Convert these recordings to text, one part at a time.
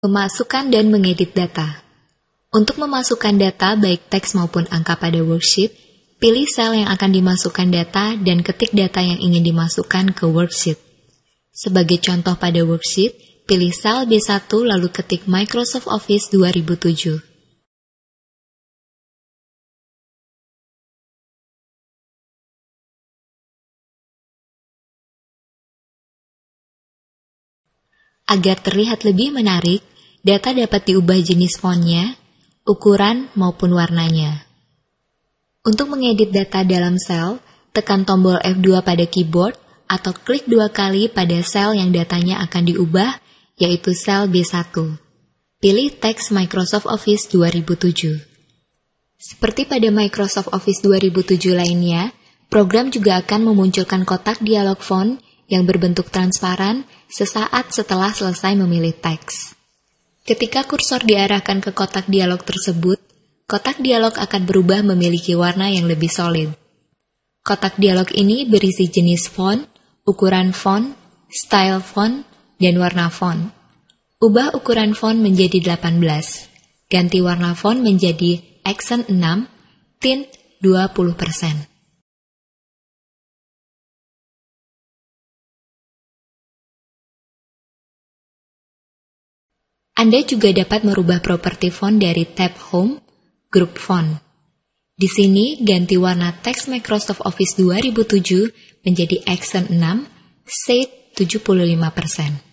Memasukkan dan mengedit data. Untuk memasukkan data baik teks maupun angka pada worksheet, pilih sel yang akan dimasukkan data dan ketik data yang ingin dimasukkan ke worksheet. Sebagai contoh pada worksheet, pilih sel B1 lalu ketik Microsoft Office 2007. Agar terlihat lebih menarik, data dapat diubah jenis fontnya, ukuran, maupun warnanya. Untuk mengedit data dalam sel, tekan tombol F2 pada keyboard atau klik 2 kali pada sel yang datanya akan diubah, yaitu sel B1. Pilih teks Microsoft Office 2007. Seperti pada Microsoft Office 2007 lainnya, program juga akan memunculkan kotak dialog font yang berbentuk transparan sesaat setelah selesai memilih teks. Ketika kursor diarahkan ke kotak dialog tersebut, kotak dialog akan berubah memiliki warna yang lebih solid. Kotak dialog ini berisi jenis font, ukuran font, style font, dan warna font. Ubah ukuran font menjadi 18. Ganti warna font menjadi accent 6, tint 20%. Anda juga dapat merubah properti font dari tab Home, Group Font. Di sini, ganti warna teks Microsoft Office 2007 menjadi accent 6, shade 75%.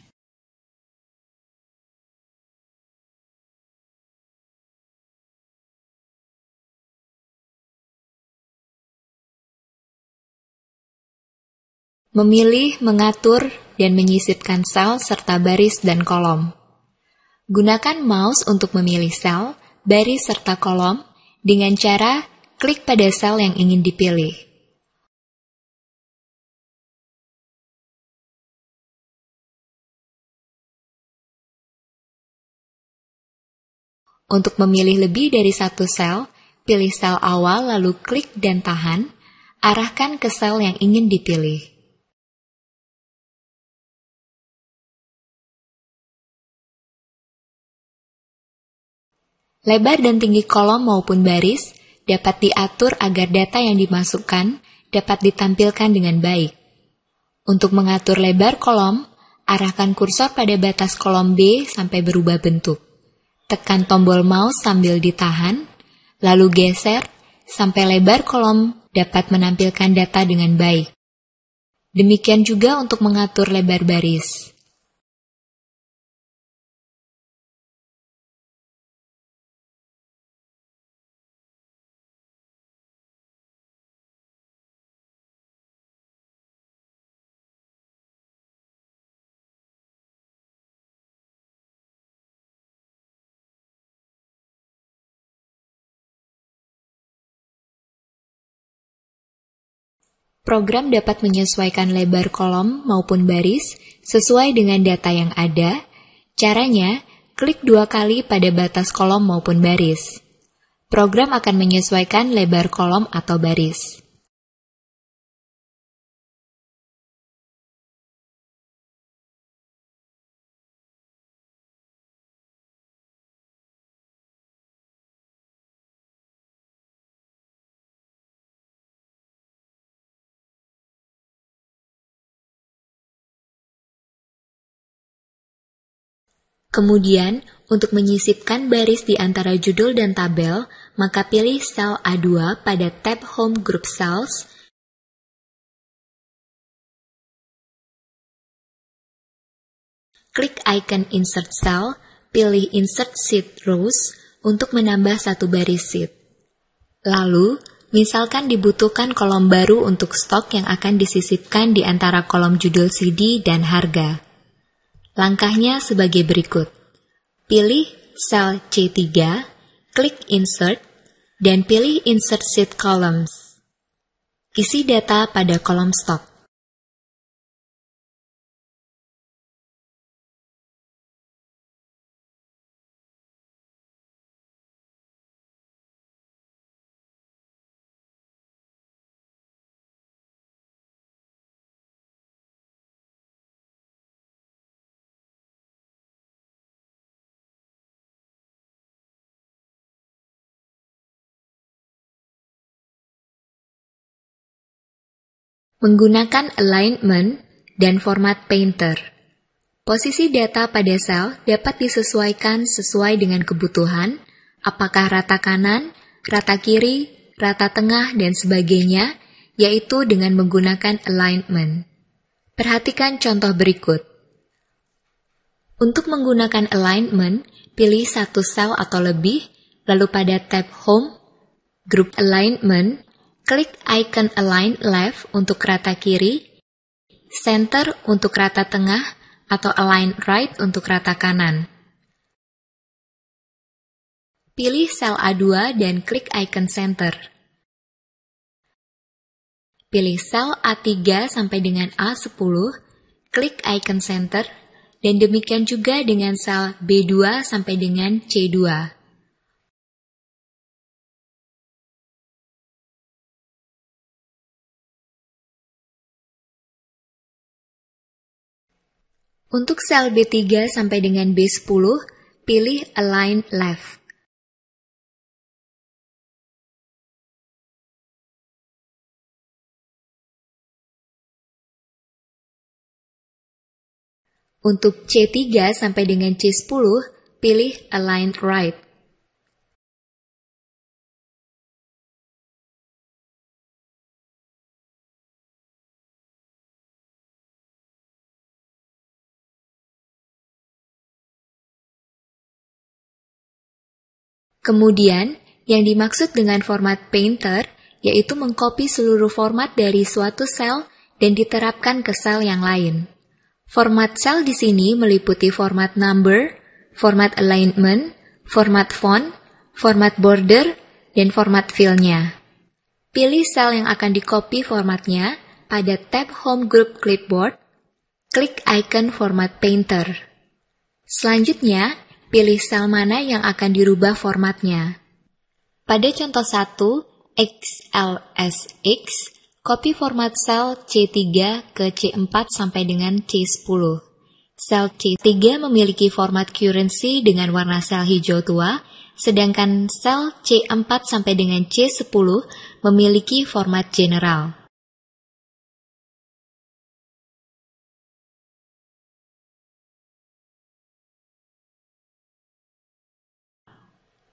Memilih, mengatur, dan menyisipkan sel serta baris dan kolom. Gunakan mouse untuk memilih sel, baris, serta kolom dengan cara klik pada sel yang ingin dipilih. Untuk memilih lebih dari satu sel, pilih sel awal lalu klik dan tahan, arahkan ke sel yang ingin dipilih. Lebar dan tinggi kolom maupun baris dapat diatur agar data yang dimasukkan dapat ditampilkan dengan baik. Untuk mengatur lebar kolom, arahkan kursor pada batas kolom B sampai berubah bentuk. Tekan tombol mouse sambil ditahan, lalu geser sampai lebar kolom dapat menampilkan data dengan baik. Demikian juga untuk mengatur lebar baris. Program dapat menyesuaikan lebar kolom maupun baris sesuai dengan data yang ada. Caranya, klik 2 kali pada batas kolom maupun baris. Program akan menyesuaikan lebar kolom atau baris. Kemudian, untuk menyisipkan baris di antara judul dan tabel, maka pilih sel A2 pada tab Home Group Cells, klik icon Insert Cell, pilih Insert Sheet Rows untuk menambah satu baris sheet. Lalu, misalkan dibutuhkan kolom baru untuk stok yang akan disisipkan di antara kolom judul CD dan harga. Langkahnya sebagai berikut. Pilih sel C3, klik Insert, dan pilih Insert Sheet Columns. Isi data pada kolom stok. Menggunakan alignment dan format painter, posisi data pada sel dapat disesuaikan sesuai dengan kebutuhan, apakah rata kanan, rata kiri, rata tengah, dan sebagainya, yaitu dengan menggunakan alignment. Perhatikan contoh berikut. Untuk menggunakan alignment, pilih satu sel atau lebih, lalu pada tab Home, Group Alignment, klik icon Align Left untuk rata kiri, Center untuk rata tengah, atau Align Right untuk rata kanan. Pilih sel A2 dan klik icon Center. Pilih sel A3 sampai dengan A10, klik icon Center, dan demikian juga dengan sel B2 sampai dengan C2. Untuk sel B3 sampai dengan B10, pilih Align Left. Untuk C3 sampai dengan C10, pilih Align Right. Kemudian, yang dimaksud dengan format painter yaitu mengcopy seluruh format dari suatu sel dan diterapkan ke sel yang lain. Format sel di sini meliputi format number, format alignment, format font, format border, dan format fill-nya. Pilih sel yang akan di-copy formatnya pada tab Home Group Clipboard, klik icon Format Painter. Selanjutnya, pilih sel mana yang akan dirubah formatnya. Pada contoh 1, XLSX, copy format sel C3 ke C4 sampai dengan C10. Sel C3 memiliki format currency dengan warna sel hijau tua, sedangkan sel C4 sampai dengan C10 memiliki format general.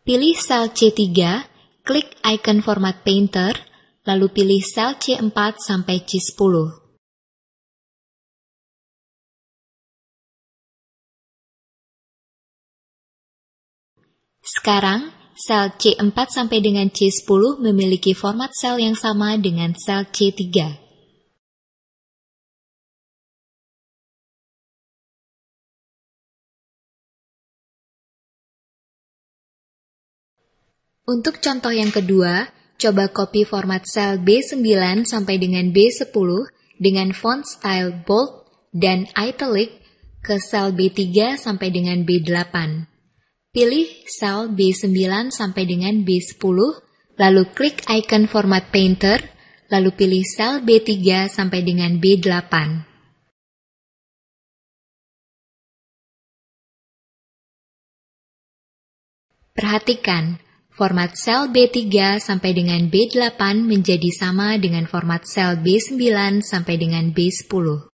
Pilih sel C3, klik icon Format Painter, lalu pilih sel C4 sampai C10. Sekarang, sel C4 sampai dengan C10 memiliki format sel yang sama dengan sel C3. Untuk contoh yang kedua, coba copy format sel B9 sampai dengan B10 dengan font style bold dan italic ke sel B3 sampai dengan B8. Pilih sel B9 sampai dengan B10, lalu klik icon Format Painter, lalu pilih sel B3 sampai dengan B8. Perhatikan, format sel B3 sampai dengan B8 menjadi sama dengan format sel B9 sampai dengan B10.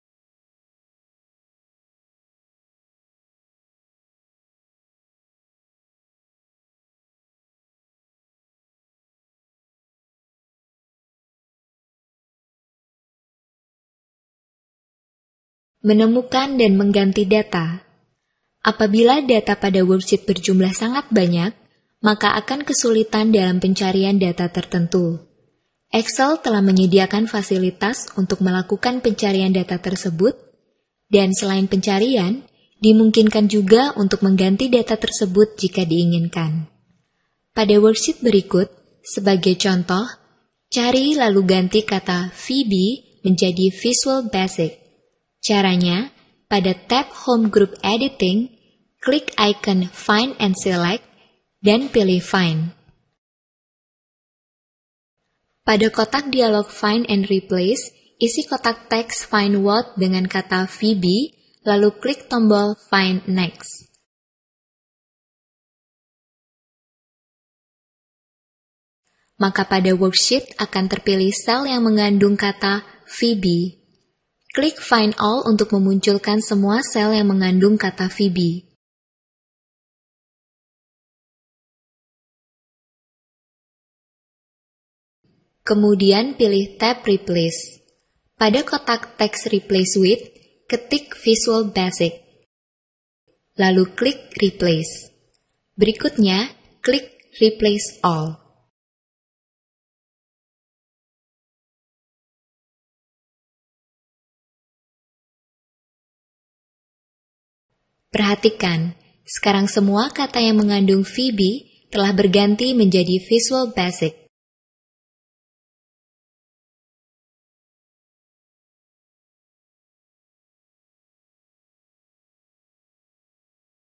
Menemukan dan mengganti data. Apabila data pada worksheet berjumlah sangat banyak, maka akan kesulitan dalam pencarian data tertentu. Excel telah menyediakan fasilitas untuk melakukan pencarian data tersebut, dan selain pencarian, dimungkinkan juga untuk mengganti data tersebut jika diinginkan. Pada worksheet berikut, sebagai contoh, cari lalu ganti kata VB menjadi Visual Basic. Caranya, pada tab Home Group Editing, klik icon Find and Select, dan pilih Find. Pada kotak dialog Find and Replace, isi kotak teks Find What dengan kata VB, lalu klik tombol Find Next. Maka pada worksheet akan terpilih sel yang mengandung kata Phoebe. Klik Find All untuk memunculkan semua sel yang mengandung kata Phoebe. Kemudian pilih tab Replace. Pada kotak teks Replace With, ketik Visual Basic. Lalu klik Replace. Berikutnya, klik Replace All. Perhatikan, sekarang semua kata yang mengandung Phoebe telah berganti menjadi Visual Basic.